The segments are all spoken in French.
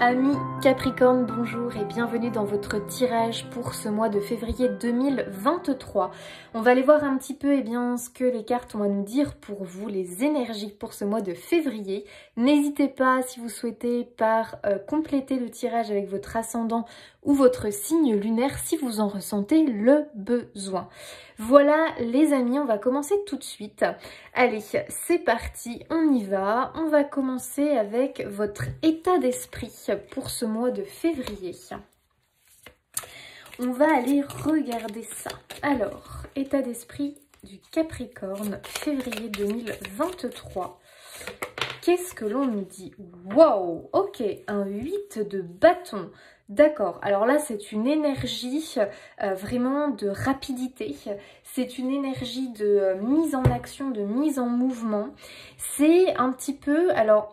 Amis Capricorne, bonjour et bienvenue dans votre tirage pour ce mois de février 2023. On va aller voir un petit peu ce que les cartes ont à nous dire pour vous, les énergies pour ce mois de février. N'hésitez pas, si vous souhaitez, par compléter le tirage avec votre ascendant ou votre signe lunaire si vous en ressentez le besoin. Voilà les amis, on va commencer tout de suite. Allez, c'est parti, on y va. On va commencer avec votre état d'esprit pour ce mois de février. On va aller regarder ça. Alors, état d'esprit du Capricorne, février 2023. Qu'est-ce que l'on nous dit? Waouh, ok, un 8 de bâton. D'accord, alors là c'est une énergie vraiment de rapidité, c'est une énergie de mise en action, de mise en mouvement. C'est un petit peu, alors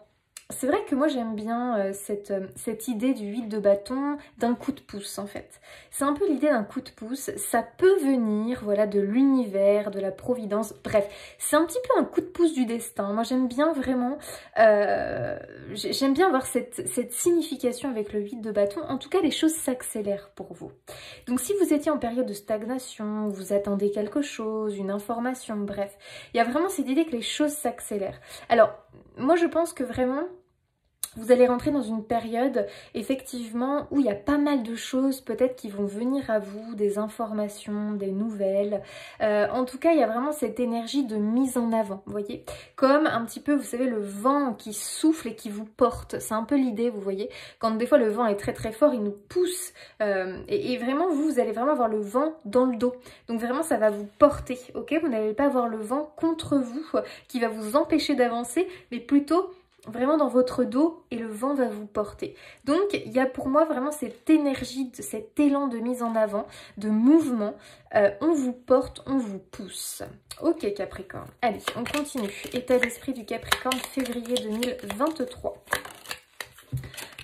c'est vrai que moi j'aime bien cette idée du 8 de bâton, d'un coup de pouce en fait. C'est un peu l'idée d'un coup de pouce, ça peut venir voilà, de l'univers, de la providence, bref, c'est un petit peu un coup de pouce du destin. Moi j'aime bien vraiment, j'aime bien avoir cette signification avec le 8 de bâton. En tout cas les choses s'accélèrent pour vous. Donc si vous étiez en période de stagnation, vous attendez quelque chose, une information, bref, il y a vraiment cette idée que les choses s'accélèrent. Alors moi je pense que vraiment vous allez rentrer dans une période effectivement où il y a pas mal de choses peut-être qui vont venir à vous, des informations, des nouvelles. En tout cas, il y a vraiment cette énergie de mise en avant, vous voyez. Comme un petit peu, vous savez, le vent qui souffle et qui vous porte. C'est un peu l'idée, vous voyez. Quand des fois le vent est très très fort, il nous pousse. Et vraiment, vous allez vraiment avoir le vent dans le dos. Donc vraiment, ça va vous porter, ok. Vous n'allez pas avoir le vent contre vous qui va vous empêcher d'avancer, mais plutôt vraiment dans votre dos et le vent va vous porter. Donc il y a pour moi vraiment cette énergie, cet élan de mise en avant, de mouvement. On vous porte, on vous pousse. Ok Capricorne, allez on continue. État d'esprit du Capricorne, février 2023.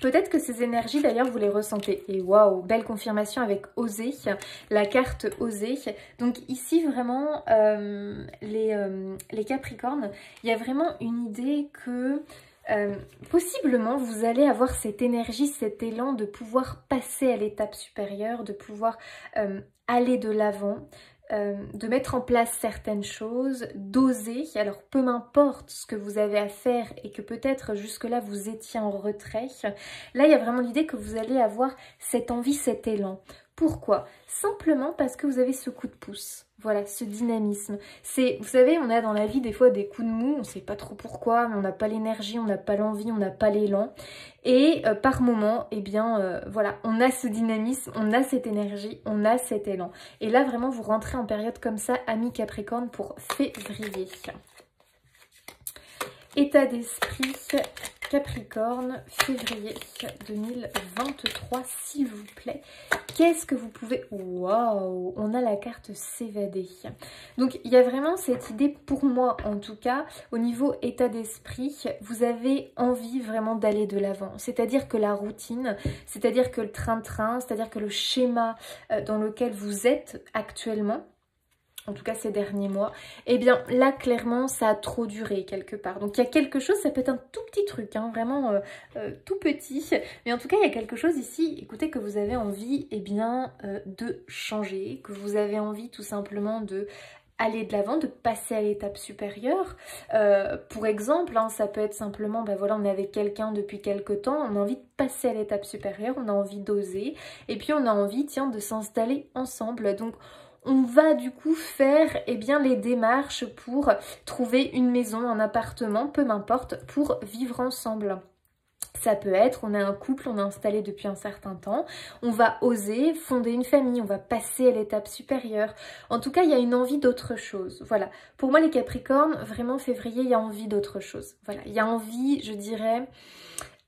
Peut-être que ces énergies, d'ailleurs, vous les ressentez. Et waouh, belle confirmation avec Oser, la carte Oser. Donc ici, vraiment, les Capricornes, il y a vraiment une idée que possiblement, vous allez avoir cette énergie, cet élan de pouvoir passer à l'étape supérieure, de pouvoir aller de l'avant. De mettre en place certaines choses, d'oser, alors peu m'importe ce que vous avez à faire et que peut-être jusque-là vous étiez en retrait, là il y a vraiment l'idée que vous allez avoir cette envie, cet élan. Pourquoi? Simplement parce que vous avez ce coup de pouce, voilà, ce dynamisme. C'est, vous savez, on a dans la vie des fois des coups de mou, on ne sait pas trop pourquoi, mais on n'a pas l'énergie, on n'a pas l'envie, on n'a pas l'élan. Et par moment, voilà, on a ce dynamisme, on a cette énergie, on a cet élan. Et là, vraiment, vous rentrez en période comme ça, amis Capricorne, pour février. État d'esprit Capricorne, février 2023, s'il vous plaît. Qu'est-ce que vous pouvez... Waouh, on a la carte s'évader. Donc, il y a vraiment cette idée, pour moi en tout cas, au niveau état d'esprit, vous avez envie vraiment d'aller de l'avant. C'est-à-dire que la routine, c'est-à-dire que le train-train, c'est-à-dire que le schéma dans lequel vous êtes actuellement, en tout cas ces derniers mois, eh bien là clairement ça a trop duré quelque part. Donc il y a quelque chose, ça peut être un tout petit truc, hein, vraiment tout petit, mais en tout cas il y a quelque chose ici, écoutez, que vous avez envie de changer, que vous avez envie tout simplement de aller de l'avant, de passer à l'étape supérieure. Pour exemple, hein, ça peut être simplement, voilà, on est avec quelqu'un depuis quelque temps, on a envie de passer à l'étape supérieure, on a envie d'oser, et puis on a envie, tiens, de s'installer ensemble. Donc on va du coup faire les démarches pour trouver une maison, un appartement, peu m'importe, pour vivre ensemble. Ça peut être, on a un couple, on est installé depuis un certain temps, on va oser fonder une famille, on va passer à l'étape supérieure. En tout cas, il y a une envie d'autre chose. Voilà. Pour moi, les Capricornes, vraiment, février, il y a envie d'autre chose. Voilà. Il y a envie, je dirais,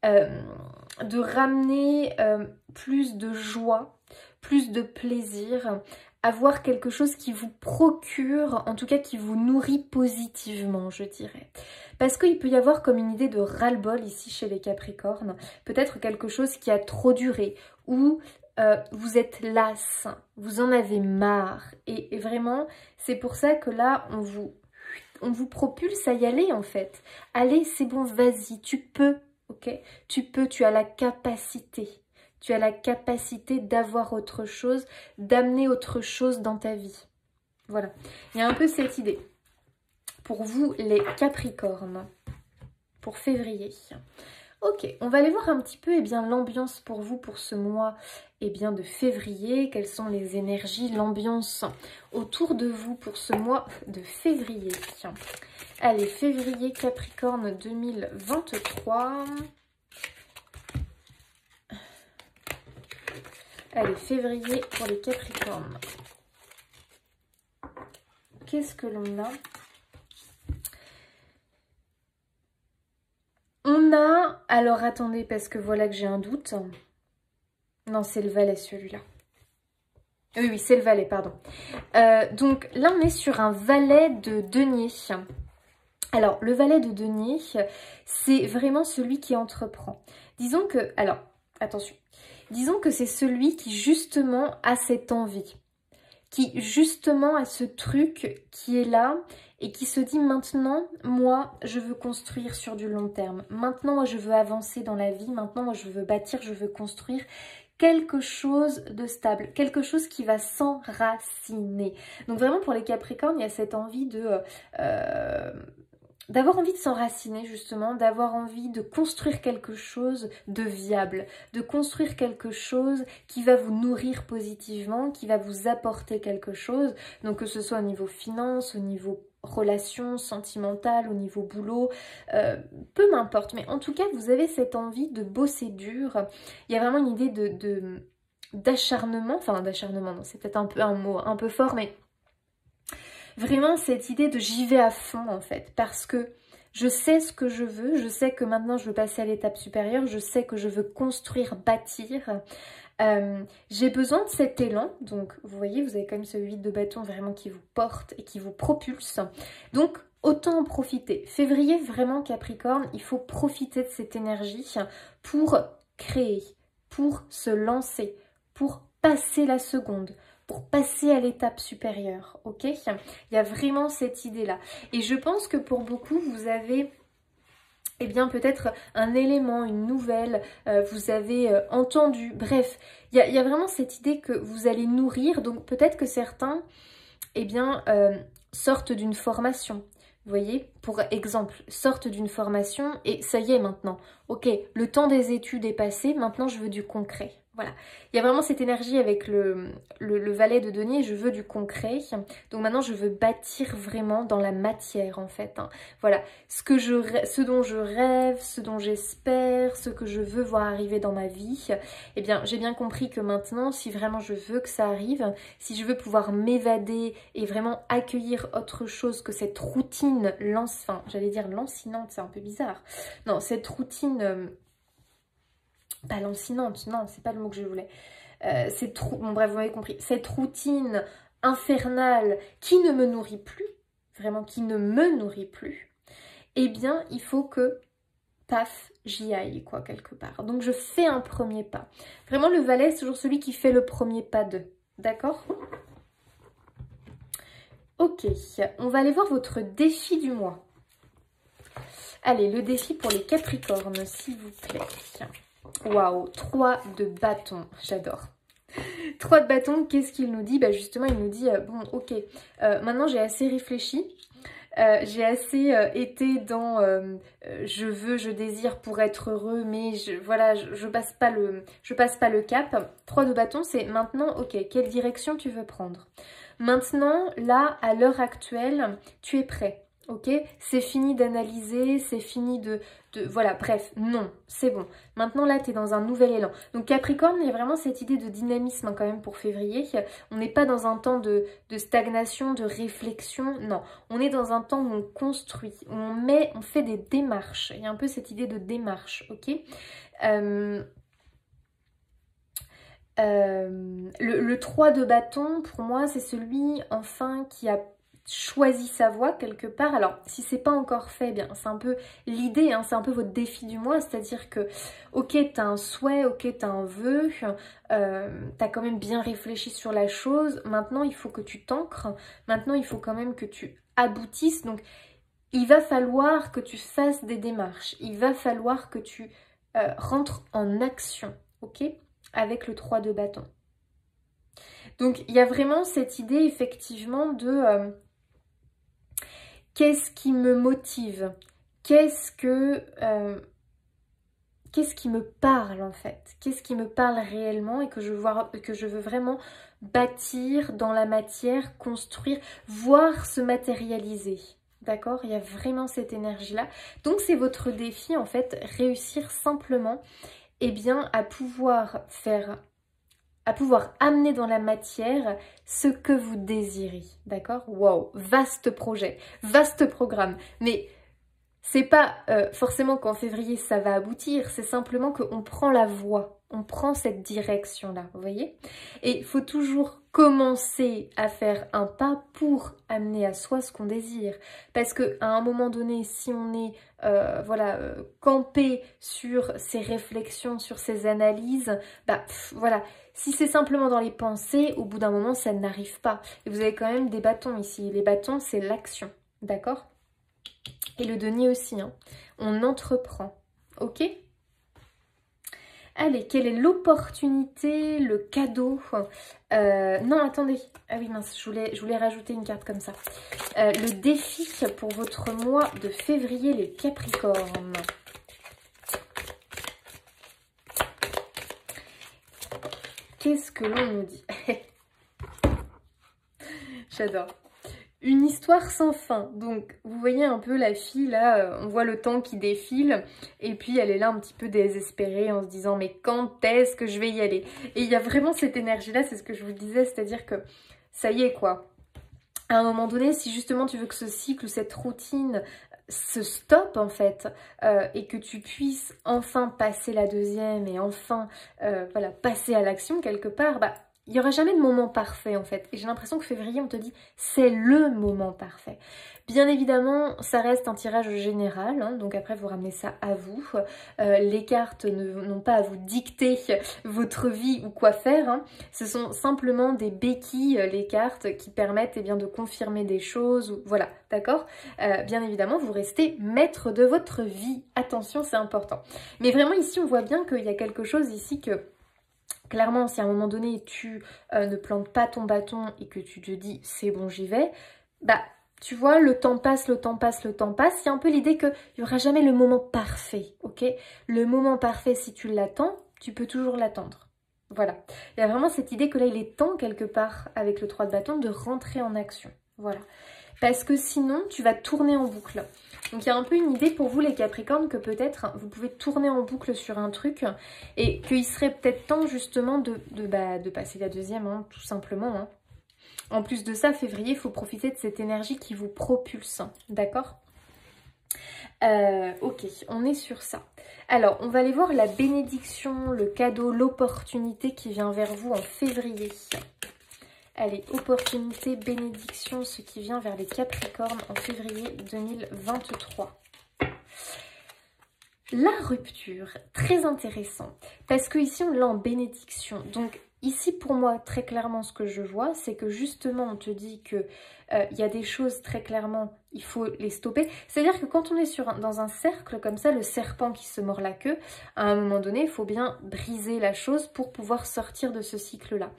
de ramener plus de joie, plus de plaisir, avoir quelque chose qui vous procure, en tout cas qui vous nourrit positivement, je dirais. Parce qu'il peut y avoir comme une idée de ras-le-bol ici chez les Capricornes, peut-être quelque chose qui a trop duré, ou vous êtes las, vous en avez marre. Et vraiment, c'est pour ça que là, on vous propulse à y aller en fait. Allez, c'est bon, vas-y, tu peux. ok? Tu peux, tu as la capacité. Tu as la capacité d'avoir autre chose, d'amener autre chose dans ta vie. Voilà, il y a un peu cette idée. Pour vous, les Capricornes, pour février. Ok, on va aller voir un petit peu l'ambiance pour vous pour ce mois de février. Quelles sont les énergies, l'ambiance autour de vous pour ce mois de février. Allez, février Capricorne 2023. Allez, février pour les Capricornes. Qu'est-ce que l'on a? On a... Alors, attendez, parce que voilà que j'ai un doute. Non, c'est le valet, celui-là. Oui, c'est le valet, pardon. Donc, là, on est sur un valet de denier. Alors, le valet de denier, c'est vraiment celui qui entreprend. Disons que... Alors, attention. Disons que c'est celui qui, justement, a cette envie. Qui, justement, a ce truc qui est là... Et qui se dit maintenant, moi, je veux construire sur du long terme. Maintenant, moi, je veux avancer dans la vie. Maintenant, moi, je veux bâtir, je veux construire quelque chose de stable. Quelque chose qui va s'enraciner. Donc vraiment, pour les Capricornes, il y a cette envie d'avoir envie de s'enraciner, justement. D'avoir envie de construire quelque chose de viable. De construire quelque chose qui va vous nourrir positivement, qui va vous apporter quelque chose. Donc que ce soit au niveau finance, au niveau relations sentimentales, au niveau boulot, peu m'importe. Mais en tout cas, vous avez cette envie de bosser dur. Il y a vraiment une idée d'acharnement. Enfin, d'acharnement, non, c'est peut-être un mot un peu fort, mais vraiment cette idée de j'y vais à fond, en fait. Parce que je sais ce que je veux. Je sais que maintenant, je veux passer à l'étape supérieure. Je sais que je veux construire, bâtir. J'ai besoin de cet élan, donc vous voyez, vous avez quand même ce 8 de bâton vraiment qui vous porte et qui vous propulse. Donc, autant en profiter. Février, vraiment Capricorne, il faut profiter de cette énergie pour créer, pour se lancer, pour passer la seconde, pour passer à l'étape supérieure, ok? Il y a vraiment cette idée-là. Et je pense que pour beaucoup, vous avez... peut-être un élément, une nouvelle, vous avez entendu, bref, il y a vraiment cette idée que vous allez nourrir, donc peut-être que certains, sortent d'une formation, vous voyez, pour exemple, sortent d'une formation et ça y est maintenant, ok, le temps des études est passé, maintenant je veux du concret. Voilà, il y a vraiment cette énergie avec le valet de denier, je veux du concret. Donc maintenant, je veux bâtir vraiment dans la matière, en fait. Hein. Voilà, ce dont je rêve, ce dont j'espère, ce que je veux voir arriver dans ma vie. Eh bien, j'ai bien compris que maintenant, si vraiment je veux que ça arrive, si je veux pouvoir m'évader et vraiment accueillir autre chose que cette routine j'allais dire lancinante, c'est un peu bizarre. Non, cette routine... pas lancinante, non, c'est pas le mot que je voulais. Bon bref, vous m'avez compris. Cette routine infernale qui ne me nourrit plus, vraiment qui ne me nourrit plus, eh bien, il faut que, paf, j'y aille, quoi, quelque part. Donc, je fais un premier pas. Vraiment, le valet, c'est toujours celui qui fait le premier pas de. D'accord ? Ok, on va aller voir votre défi du mois. Allez, le défi pour les Capricornes, s'il vous plaît. Waouh, 3 de bâton, j'adore. 3 de bâton, qu'est-ce qu'il nous dit? Bah justement, il nous dit, bon, ok, maintenant j'ai assez réfléchi, j'ai assez été dans je veux, je désire pour être heureux, mais voilà, je passe pas le cap. 3 de bâton, c'est maintenant, ok, quelle direction tu veux prendre? Maintenant, là, à l'heure actuelle, tu es prêt. Ok, c'est fini d'analyser, c'est fini voilà, bref, non, c'est bon. Maintenant, là, tu es dans un nouvel élan. Donc, Capricorne, il y a vraiment cette idée de dynamisme hein, quand même pour février. On n'est pas dans un temps de stagnation, de réflexion, non. On est dans un temps où on construit, où on fait des démarches. Il y a un peu cette idée de démarche, ok le 3 de bâton, pour moi, c'est celui, enfin, qui a choisi sa voie quelque part. Alors, si c'est pas encore fait, eh bien, c'est un peu l'idée, hein, c'est un peu votre défi du mois, c'est-à-dire que, ok, t'as un souhait, ok, t'as un vœu, t'as quand même bien réfléchi sur la chose, maintenant, il faut que tu t'ancres, maintenant, il faut quand même que tu aboutisses, donc, il va falloir que tu fasses des démarches, il va falloir que tu rentres en action, ok, avec le 3 de bâton. Donc, il y a vraiment cette idée, effectivement, de qu'est-ce qui me motive? Qu'est-ce qui me parle, en fait? Qu'est-ce qui me parle réellement et que je veux vraiment bâtir dans la matière, construire, voir se matérialiser? D'accord? Il y a vraiment cette énergie-là. Donc, c'est votre défi, en fait, réussir simplement, eh bien, à pouvoir amener dans la matière ce que vous désirez, d'accord? Waouh, vaste projet, vaste programme, mais c'est pas forcément qu'en février ça va aboutir, c'est simplement qu'on prend la voie, on prend cette direction-là, vous voyez? Et il faut toujours commencer à faire un pas pour amener à soi ce qu'on désire. Parce qu'à un moment donné, si on est campé sur ces réflexions, sur ces analyses, voilà, si c'est simplement dans les pensées, au bout d'un moment, ça n'arrive pas. Et vous avez quand même des bâtons ici. Les bâtons, c'est l'action, d'accord? Et le denier aussi, hein. On entreprend, ok? Allez, quelle est l'opportunité, le cadeau? Non, attendez. Ah oui, mince, je voulais rajouter une carte comme ça. Le défi pour votre mois de février, les Capricornes. Qu'est-ce que l'on nous dit? J'adore. Une histoire sans fin. Donc, vous voyez un peu la fille, là, on voit le temps qui défile. Et puis, elle est là un petit peu désespérée en se disant, mais quand est-ce que je vais y aller? Et il y a vraiment cette énergie-là, c'est ce que je vous disais, c'est-à-dire que ça y est, quoi. À un moment donné, si justement tu veux que ce cycle, cette routine se stoppe, en fait, et que tu puisses enfin passer la deuxième et enfin, voilà, passer à l'action quelque part, il n'y aura jamais de moment parfait en fait. Et j'ai l'impression que février, on te dit c'est le moment parfait. Bien évidemment, ça reste un tirage général, hein, donc après vous ramenez ça à vous. Les cartes n'ont pas à vous dicter votre vie ou quoi faire. Hein. Ce sont simplement des béquilles, les cartes, qui permettent eh bien, de confirmer des choses. Voilà, d'accord? Bien évidemment, vous restez maître de votre vie. Attention, c'est important. Mais vraiment ici, on voit bien qu'il y a quelque chose ici que... Clairement, si à un moment donné, tu ne plantes pas ton bâton et que tu te dis « c'est bon, j'y vais », tu vois, le temps passe, le temps passe, le temps passe. Il y a un peu l'idée qu'il n'y aura jamais le moment parfait, ok? Le moment parfait, si tu l'attends, tu peux toujours l'attendre. Voilà. Il y a vraiment cette idée que là, il est temps, quelque part, avec le 3 de bâton, de rentrer en action. Voilà. Parce que sinon, tu vas tourner en boucle. Donc il y a un peu une idée pour vous les Capricornes que peut-être vous pouvez tourner en boucle sur un truc et qu'il serait peut-être temps justement de passer la deuxième, hein, tout simplement. Hein. En plus de ça, février, il faut profiter de cette énergie qui vous propulse, d'accord? Ok, on est sur ça. Alors, on va aller voir la bénédiction, le cadeau, l'opportunité qui vient vers vous en février. Allez, opportunité, bénédiction, ce qui vient vers les Capricornes en février 2023. La rupture, très intéressant, parce que ici on l'a en bénédiction. Donc ici pour moi, très clairement, ce que je vois, c'est que justement on te dit que il y a des choses très clairement, il faut les stopper. C'est-à-dire que quand on est dans un cercle comme ça, le serpent qui se mord la queue, à un moment donné, il faut bien briser la chose pour pouvoir sortir de ce cycle-là.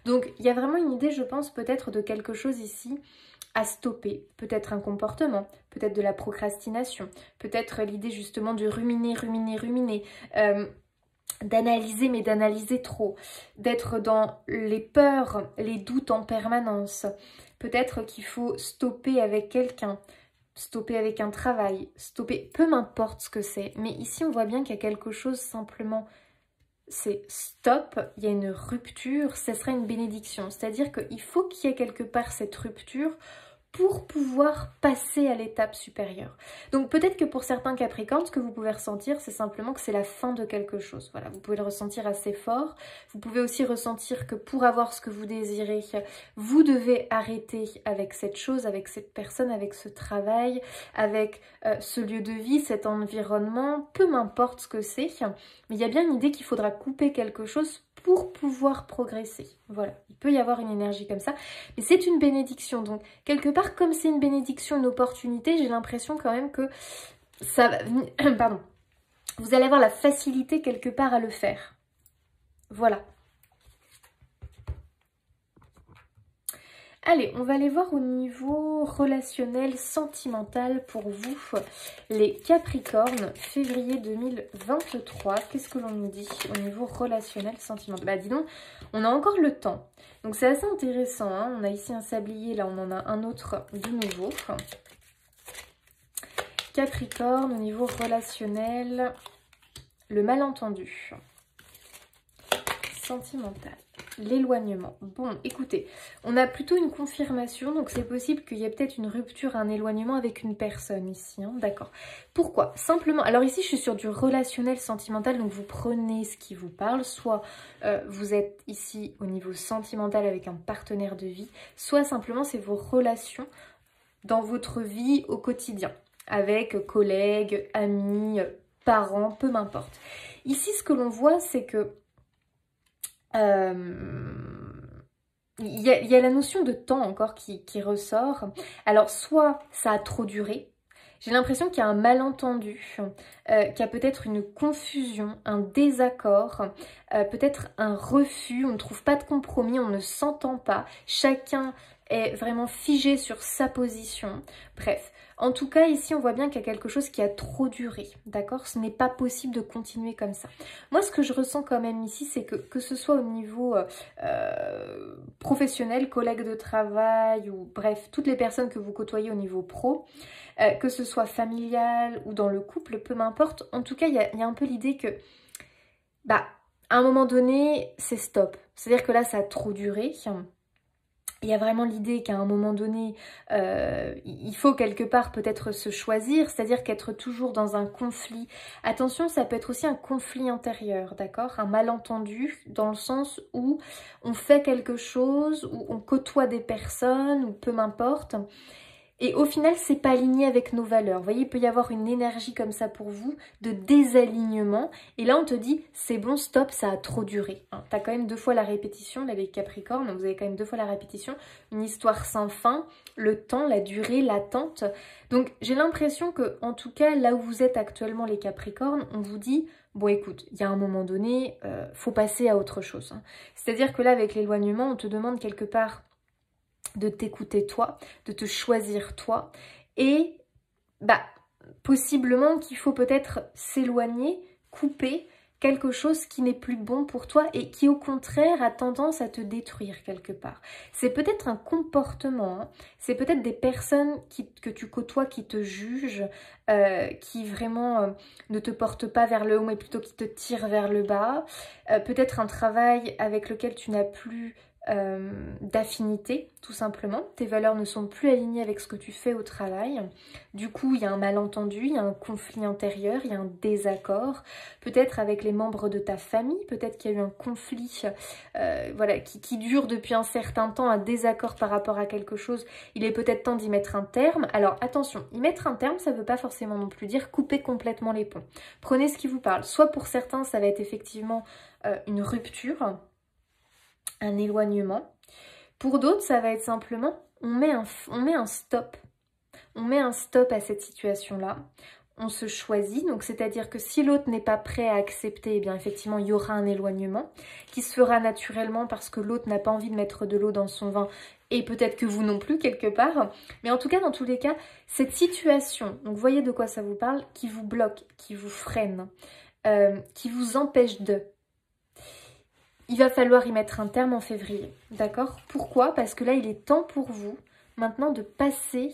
Donc il y a vraiment une idée, je pense, peut-être de quelque chose ici à stopper, peut-être un comportement, peut-être de la procrastination, peut-être l'idée justement de ruminer, d'analyser mais d'analyser trop, d'être dans les peurs, les doutes en permanence, peut-être qu'il faut stopper avec quelqu'un, stopper avec un travail, stopper, peu m'importe ce que c'est, mais ici on voit bien qu'il y a quelque chose simplement, c'est stop, il y a une rupture, ce sera une bénédiction, c'est-à-dire qu'il faut qu'il y ait quelque part cette rupture pour pouvoir passer à l'étape supérieure. Donc peut-être que pour certains Capricornes, ce que vous pouvez ressentir, c'est simplement que c'est la fin de quelque chose. Voilà, vous pouvez le ressentir assez fort. Vous pouvez aussi ressentir que pour avoir ce que vous désirez, vous devez arrêter avec cette chose, avec cette personne, avec ce travail, avec ce lieu de vie, cet environnement, peu m'importe ce que c'est. Mais il y a bien une idée qu'il faudra couper quelque chose pour pouvoir progresser. Voilà, il peut y avoir une énergie comme ça, mais c'est une bénédiction. Donc, quelque part, comme c'est une bénédiction, une opportunité, j'ai l'impression quand même que ça va venir... Pardon. Vous allez avoir la facilité quelque part à le faire. Voilà. Allez, on va aller voir au niveau relationnel, sentimental pour vous, les Capricornes, février 2023. Qu'est-ce que l'on nous dit au niveau relationnel, sentimental? Bah dis donc, on a encore le temps. Donc c'est assez intéressant, hein. On a ici un sablier, là on en a un autre de nouveau. Capricorne, au niveau relationnel, le malentendu. Sentimental. L'éloignement. Bon, écoutez, on a plutôt une confirmation, donc c'est possible qu'il y ait peut-être une rupture, un éloignement avec une personne ici, hein, d'accord. Pourquoi? Simplement, alors ici je suis sur du relationnel sentimental, donc vous prenez ce qui vous parle, soit vous êtes ici au niveau sentimental avec un partenaire de vie, soit simplement c'est vos relations dans votre vie au quotidien, avec collègues, amis, parents, peu m'importe. Ici ce que l'on voit c'est que il y a la notion de temps encore qui ressort. Alors, soit ça a trop duré. J'ai l'impression qu'il y a un malentendu, qu'il y a peut-être une confusion, un désaccord, peut-être un refus, on ne trouve pas de compromis, on ne s'entend pas. Chacun est vraiment figé sur sa position. Bref, en tout cas, ici, on voit bien qu'il y a quelque chose qui a trop duré, d'accord? Ce n'est pas possible de continuer comme ça. Moi, ce que je ressens quand même ici, c'est que ce soit au niveau professionnel, collègues de travail, ou bref, toutes les personnes que vous côtoyez au niveau pro, que ce soit familial ou dans le couple, peu m'importe. En tout cas, il y a un peu l'idée que, bah, à un moment donné, c'est stop. C'est-à-dire que là, ça a trop duré. Il y a vraiment l'idée qu'à un moment donné, il faut quelque part peut-être se choisir, c'est-à-dire qu'être toujours dans un conflit. Attention, ça peut être aussi un conflit intérieur, d'accord? Un malentendu dans le sens où on fait quelque chose, où on côtoie des personnes, ou peu m'importe. Et au final, c'est pas aligné avec nos valeurs. Vous voyez, il peut y avoir une énergie comme ça pour vous, de désalignement. Et là, on te dit, c'est bon, stop, ça a trop duré. Hein, t'as quand même 2 fois la répétition, là, les Capricornes, vous avez quand même 2 fois la répétition. Une histoire sans fin, le temps, la durée, l'attente. Donc, j'ai l'impression que, en tout cas, là où vous êtes actuellement, les Capricornes, on vous dit, bon, écoute, il y a un moment donné, faut passer à autre chose. Hein. C'est-à-dire que là, avec l'éloignement, on te demande quelque part de t'écouter toi, de te choisir toi, et bah possiblement qu'il faut peut-être s'éloigner, couper quelque chose qui n'est plus bon pour toi et qui au contraire a tendance à te détruire quelque part. C'est peut-être un comportement, hein. C'est peut-être des personnes que tu côtoies qui te jugent, qui vraiment ne te portent pas vers le haut mais plutôt qui te tirent vers le bas. Peut-être un travail avec lequel tu n'as plus d'affinité, tout simplement. Tes valeurs ne sont plus alignées avec ce que tu fais au travail. Du coup, il y a un malentendu, il y a un conflit intérieur, il y a un désaccord. Peut-être avec les membres de ta famille, peut-être qu'il y a eu un conflit voilà, qui dure depuis un certain temps, un désaccord par rapport à quelque chose. Il est peut-être temps d'y mettre un terme. Alors attention, y mettre un terme, ça ne veut pas forcément non plus dire couper complètement les ponts. Prenez ce qui vous parle. Soit pour certains, ça va être effectivement une rupture, un éloignement. Pour d'autres, ça va être simplement, on met un stop. On met un stop à cette situation-là. On se choisit. Donc, c'est-à-dire que si l'autre n'est pas prêt à accepter, eh bien, effectivement, il y aura un éloignement qui se fera naturellement parce que l'autre n'a pas envie de mettre de l'eau dans son vin et peut-être que vous non plus, quelque part. Mais en tout cas, dans tous les cas, cette situation, donc, vous voyez de quoi ça vous parle, qui vous bloque, qui vous freine, qui vous empêche de... Il va falloir y mettre un terme en février, d'accord? Pourquoi? Parce que là, il est temps pour vous, maintenant, de passer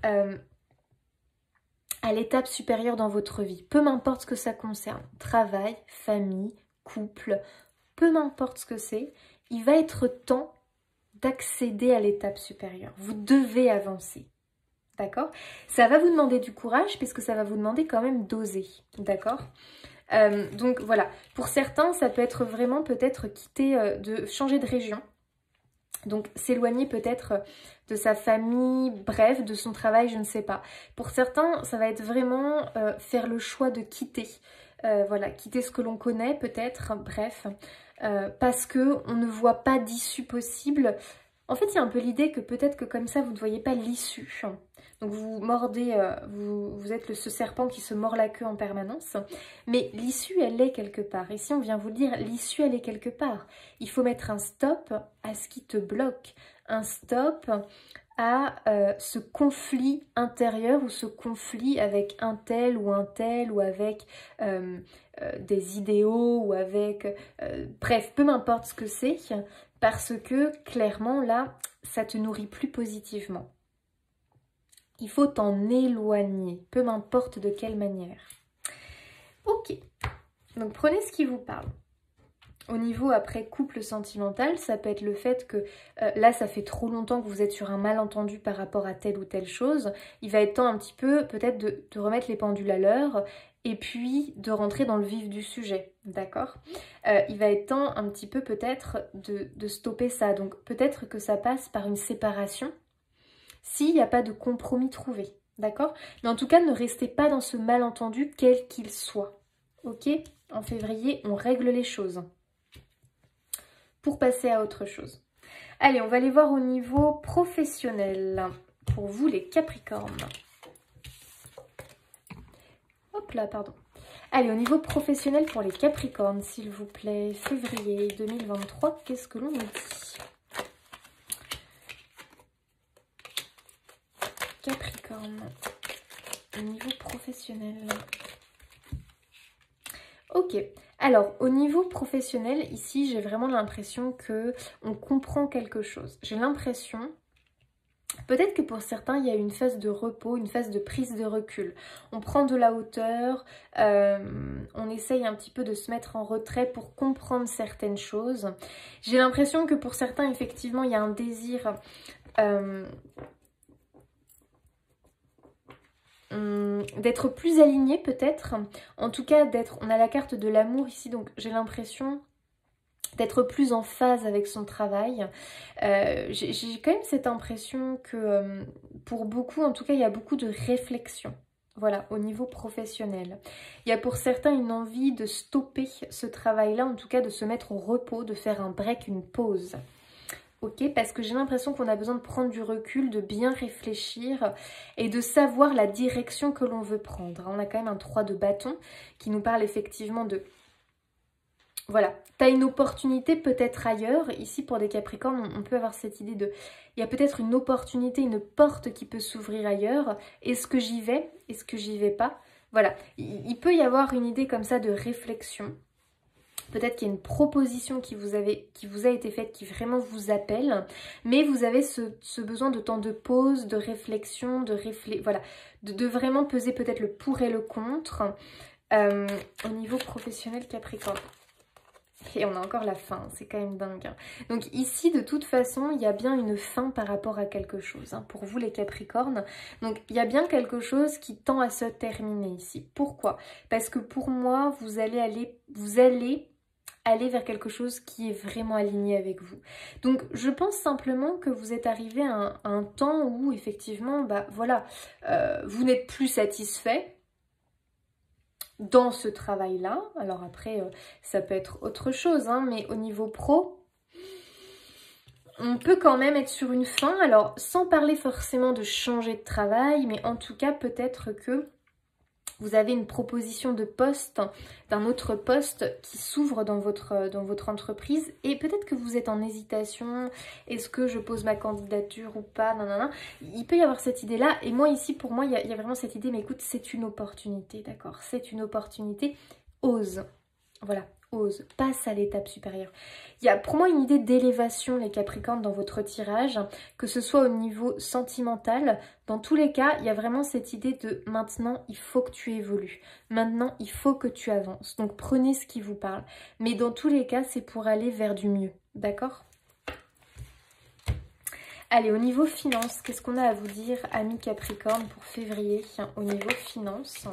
à l'étape supérieure dans votre vie. Peu m'importe ce que ça concerne. Travail, famille, couple, peu m'importe ce que c'est. Il va être temps d'accéder à l'étape supérieure. Vous devez avancer, d'accord? Ça va vous demander du courage, puisque ça va vous demander quand même d'oser, d'accord? Donc voilà, pour certains, ça peut être vraiment peut-être quitter, de changer de région. Donc s'éloigner peut-être de sa famille, bref, de son travail, je ne sais pas. Pour certains, ça va être vraiment faire le choix de quitter. Voilà, quitter ce que l'on connaît peut-être, bref. parce qu'on ne voit pas d'issue possible. En fait, il y a un peu l'idée que peut-être que comme ça, vous ne voyez pas l'issue. Donc vous mordez, vous êtes ce serpent qui se mord la queue en permanence. Mais l'issue, elle est quelque part. Ici, on vient vous dire, l'issue, elle est quelque part. Il faut mettre un stop à ce qui te bloque. Un stop à ce conflit intérieur ou ce conflit avec un tel ou avec des idéaux ou avec... bref, peu m'importe ce que c'est, parce que clairement là, ça te nourrit plus positivement. Il faut t'en éloigner, peu m'importe de quelle manière. Ok, donc prenez ce qui vous parle. Au niveau après couple sentimental, ça peut être le fait que là ça fait trop longtemps que vous êtes sur un malentendu par rapport à telle ou telle chose. Il va être temps un petit peu peut-être de remettre les pendules à l'heure et puis de rentrer dans le vif du sujet, d'accord? Il va être temps un petit peu peut-être de stopper ça. Donc peut-être que ça passe par une séparation s'il n'y a pas de compromis trouvé, d'accord? Mais en tout cas ne restez pas dans ce malentendu quel qu'il soit, ok? En février on règle les choses pour passer à autre chose. Allez, on va aller voir au niveau professionnel. Pour vous, les Capricornes. Hop là, pardon. Allez, au niveau professionnel pour les Capricornes, s'il vous plaît. Février 2023, qu'est-ce que l'on nous dit? Capricorne, au niveau professionnel. Ok, alors au niveau professionnel, ici j'ai vraiment l'impression que on comprend quelque chose. J'ai l'impression, peut-être que pour certains il y a une phase de repos, une phase de prise de recul. On prend de la hauteur, on essaye un petit peu de se mettre en retrait pour comprendre certaines choses. J'ai l'impression que pour certains effectivement il y a un désir... d'être plus aligné peut-être, en tout cas d'être, on a la carte de l'amour ici, donc j'ai l'impression d'être plus en phase avec son travail. J'ai quand même cette impression que pour beaucoup, en tout cas il y a beaucoup de réflexion, voilà, au niveau professionnel. Il y a pour certains une envie de stopper ce travail-là, en tout cas de se mettre au repos, de faire un break, une pause. Ok, parce que j'ai l'impression qu'on a besoin de prendre du recul, de bien réfléchir et de savoir la direction que l'on veut prendre. On a quand même un 3 de bâton qui nous parle effectivement de... Voilà, tu as une opportunité peut-être ailleurs. Ici, pour des Capricornes, on peut avoir cette idée de... Il y a peut-être une opportunité, une porte qui peut s'ouvrir ailleurs. Est-ce que j'y vais? Est-ce que j'y vais pas? Voilà, il peut y avoir une idée comme ça de réflexion. Peut-être qu'il y a une proposition qui vous a été faite, qui vraiment vous appelle, mais vous avez ce besoin de temps de pause, de réflexion, voilà, de vraiment peser peut-être le pour et le contre au niveau professionnel Capricorne. Et on a encore la fin, c'est quand même dingue. Hein. Donc ici, de toute façon, il y a bien une fin par rapport à quelque chose. Hein, pour vous, les Capricornes. Donc il y a bien quelque chose qui tend à se terminer ici. Pourquoi? Parce que pour moi, vous allez aller vers quelque chose qui est vraiment aligné avec vous. Donc je pense simplement que vous êtes arrivé à un temps où effectivement, bah voilà, vous n'êtes plus satisfait dans ce travail-là. Alors après, ça peut être autre chose, hein, mais au niveau pro, on peut quand même être sur une fin. Alors sans parler forcément de changer de travail, mais en tout cas peut-être que vous avez une proposition de poste, d'un autre poste qui s'ouvre dans votre entreprise et peut-être que vous êtes en hésitation, est-ce que je pose ma candidature ou pas, nanana. Il peut y avoir cette idée-là et moi ici, pour moi, il y a vraiment cette idée, mais écoute, c'est une opportunité, d'accord? C'est une opportunité, ose, voilà. Ose, passe à l'étape supérieure. Il y a pour moi une idée d'élévation, les Capricornes, dans votre tirage, que ce soit au niveau sentimental. Dans tous les cas, il y a vraiment cette idée de maintenant, il faut que tu évolues. Maintenant, il faut que tu avances. Donc, prenez ce qui vous parle. Mais dans tous les cas, c'est pour aller vers du mieux. D'accord ? Allez, au niveau finance, qu'est-ce qu'on a à vous dire, amis Capricorne, pour février, au niveau finance ?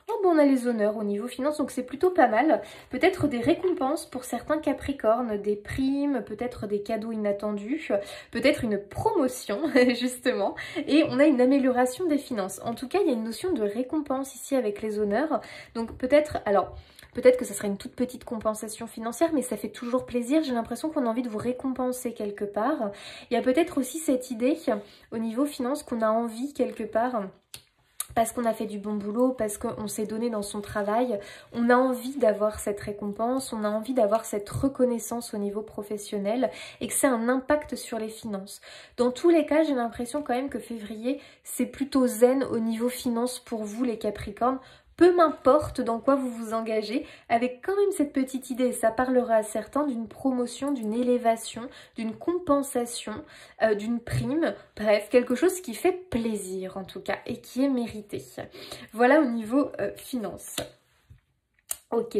Oh bon, on a les honneurs au niveau finance, donc c'est plutôt pas mal. Peut-être des récompenses pour certains Capricornes, des primes, peut-être des cadeaux inattendus, peut-être une promotion justement. Et on a une amélioration des finances. En tout cas, il y a une notion de récompense ici avec les honneurs. Donc peut-être, alors... Peut-être que ça sera une toute petite compensation financière, mais ça fait toujours plaisir. J'ai l'impression qu'on a envie de vous récompenser quelque part. Il y a peut-être aussi cette idée au niveau finance qu'on a envie quelque part, parce qu'on a fait du bon boulot, parce qu'on s'est donné dans son travail, on a envie d'avoir cette récompense, on a envie d'avoir cette reconnaissance au niveau professionnel et que c'est un impact sur les finances. Dans tous les cas, j'ai l'impression quand même que février, c'est plutôt zen au niveau finance pour vous les Capricornes. Peu m'importe dans quoi vous vous engagez, avec quand même cette petite idée, ça parlera à certains d'une promotion, d'une élévation, d'une compensation, d'une prime, bref, quelque chose qui fait plaisir en tout cas et qui est mérité. Voilà au niveau finance. Ok,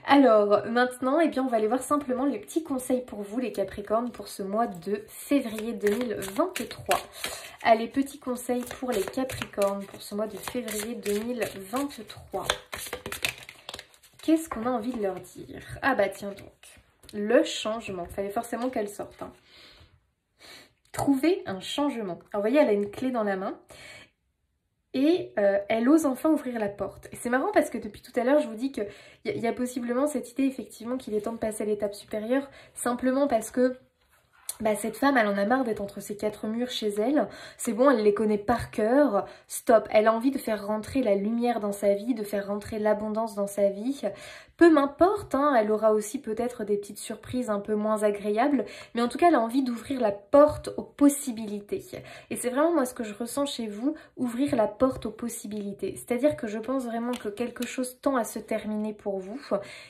alors maintenant, eh bien, on va aller voir simplement les petits conseils pour vous les Capricornes pour ce mois de février 2023. Allez, petits conseils pour les Capricornes pour ce mois de février 2023. Qu'est-ce qu'on a envie de leur dire? Ah bah tiens donc, le changement, il fallait forcément qu'elle sorte. Hein. Trouver un changement. Alors vous voyez, elle a une clé dans la main. Et elle ose enfin ouvrir la porte. Et c'est marrant parce que depuis tout à l'heure, je vous dis qu'il y a possiblement cette idée effectivement qu'il est temps de passer à l'étape supérieure, simplement parce que cette femme, elle en a marre d'être entre ces quatre murs chez elle. C'est bon, elle les connaît par cœur. Stop, elle a envie de faire rentrer la lumière dans sa vie, de faire rentrer l'abondance dans sa vie. Peu m'importe, hein, elle aura aussi peut-être des petites surprises un peu moins agréables, mais en tout cas, elle a envie d'ouvrir la porte aux possibilités. Et c'est vraiment moi ce que je ressens chez vous, ouvrir la porte aux possibilités. C'est-à-dire que je pense vraiment que quelque chose tend à se terminer pour vous.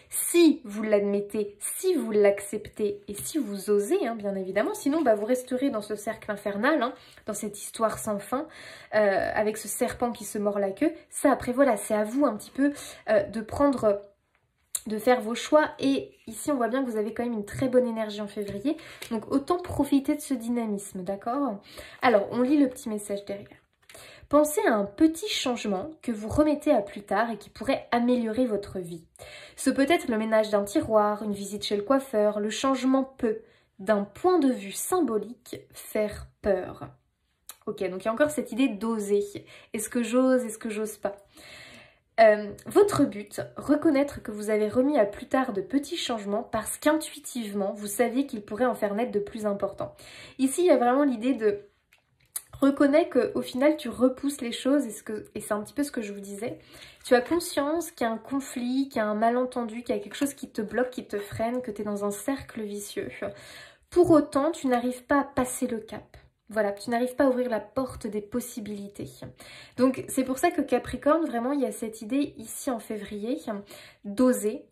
Si vous l'admettez, si vous l'acceptez et si vous osez, hein, bien évidemment, sinon vous resterez dans ce cercle infernal, hein, dans cette histoire sans fin, avec ce serpent qui se mord la queue. Ça, après, voilà, c'est à vous un petit peu de faire vos choix. Et ici, on voit bien que vous avez quand même une très bonne énergie en février. Donc, autant profiter de ce dynamisme, d'accord? Alors, on lit le petit message derrière. Pensez à un petit changement que vous remettez à plus tard et qui pourrait améliorer votre vie. Ce peut être le ménage d'un tiroir, une visite chez le coiffeur. Le changement peut, d'un point de vue symbolique, faire peur. Ok, donc il y a encore cette idée d'oser. Est-ce que j'ose, est-ce que j'ose pas? Votre but, reconnaître que vous avez remis à plus tard de petits changements parce qu'intuitivement, vous saviez qu'il pourrait en faire naître de plus importants. Ici, il y a vraiment l'idée de reconnaître qu'au final, tu repousses les choses et c'est un petit peu ce que je vous disais. Tu as conscience qu'il y a un conflit, qu'il y a un malentendu, qu'il y a quelque chose qui te bloque, qui te freine, que tu es dans un cercle vicieux. Pour autant, tu n'arrives pas à passer le cap. Voilà, tu n'arrives pas à ouvrir la porte des possibilités. Donc, c'est pour ça que Capricorne, vraiment, il y a cette idée ici en février d'oser.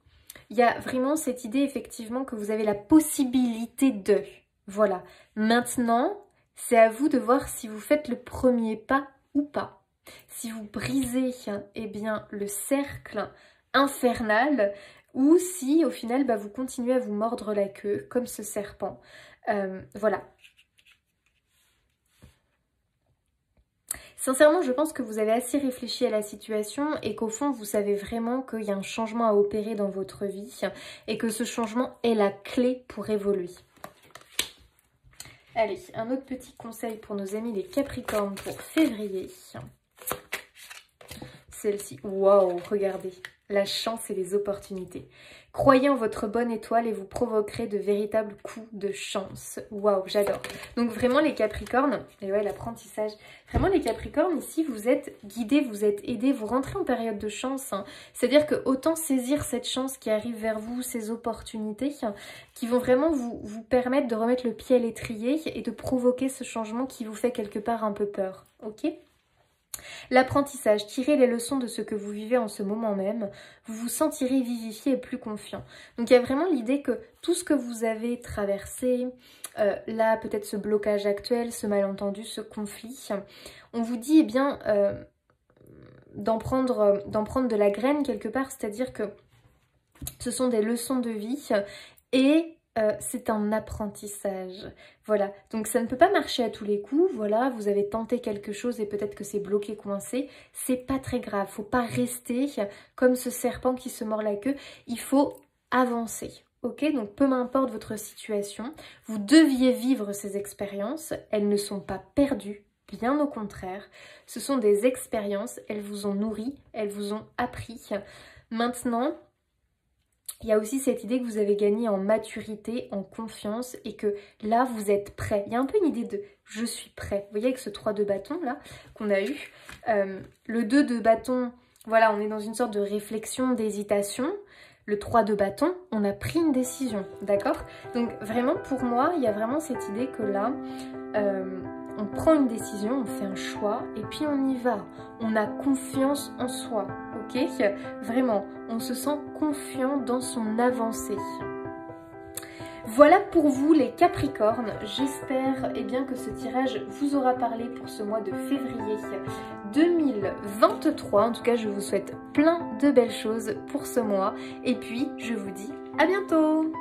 Il y a vraiment cette idée, effectivement, que vous avez la possibilité de. Voilà. Maintenant, c'est à vous de voir si vous faites le premier pas ou pas. Si vous brisez, eh bien, le cercle infernal ou si, au final, vous continuez à vous mordre la queue, comme ce serpent. Voilà. Sincèrement, je pense que vous avez assez réfléchi à la situation et qu'au fond, vous savez vraiment qu'il y a un changement à opérer dans votre vie et que ce changement est la clé pour évoluer. Allez, un autre petit conseil pour nos amis les Capricornes pour février. Celle-ci, waouh, regardez, la chance et les opportunités. Croyez en votre bonne étoile et vous provoquerez de véritables coups de chance. Waouh, j'adore. Donc vraiment les Capricornes, et ouais, l'apprentissage. Vraiment les Capricornes, ici, vous êtes guidés, vous êtes aidés, vous rentrez en période de chance. Hein. C'est-à-dire que autant saisir cette chance qui arrive vers vous, ces opportunités, qui vont vraiment vous permettre de remettre le pied à l'étrier et de provoquer ce changement qui vous fait quelque part un peu peur. Ok ? L'apprentissage, tirez les leçons de ce que vous vivez en ce moment même, vous vous sentirez vivifié et plus confiant. Donc il y a vraiment l'idée que tout ce que vous avez traversé, là peut-être ce blocage actuel, ce malentendu, ce conflit, on vous dit eh bien d'en prendre de la graine quelque part, c'est-à-dire que ce sont des leçons de vie et c'est un apprentissage. Voilà, donc ça ne peut pas marcher à tous les coups. Voilà, vous avez tenté quelque chose et peut-être que c'est bloqué, coincé. C'est pas très grave, faut pas rester comme ce serpent qui se mord la queue. Il faut avancer. Ok, donc peu m'importe votre situation, vous deviez vivre ces expériences. Elles ne sont pas perdues, bien au contraire. Ce sont des expériences, elles vous ont nourri, elles vous ont appris. Maintenant, Il y a aussi cette idée que vous avez gagné en maturité, en confiance et que là, vous êtes prêt. Il y a un peu une idée de « je suis prêt ». Vous voyez avec ce 3 de bâton là qu'on a eu. Le 2 de bâton, voilà, on est dans une sorte de réflexion, d'hésitation. Le 3 de bâton, on a pris une décision, d'accord? Donc vraiment, pour moi, il y a vraiment cette idée que là, on prend une décision, on fait un choix et puis on y va. On a confiance en soi, ok? Vraiment, on se sent confiant dans son avancée. Voilà pour vous les Capricornes, j'espère bien que ce tirage vous aura parlé pour ce mois de février 2023. En tout cas, je vous souhaite plein de belles choses pour ce mois et puis je vous dis à bientôt!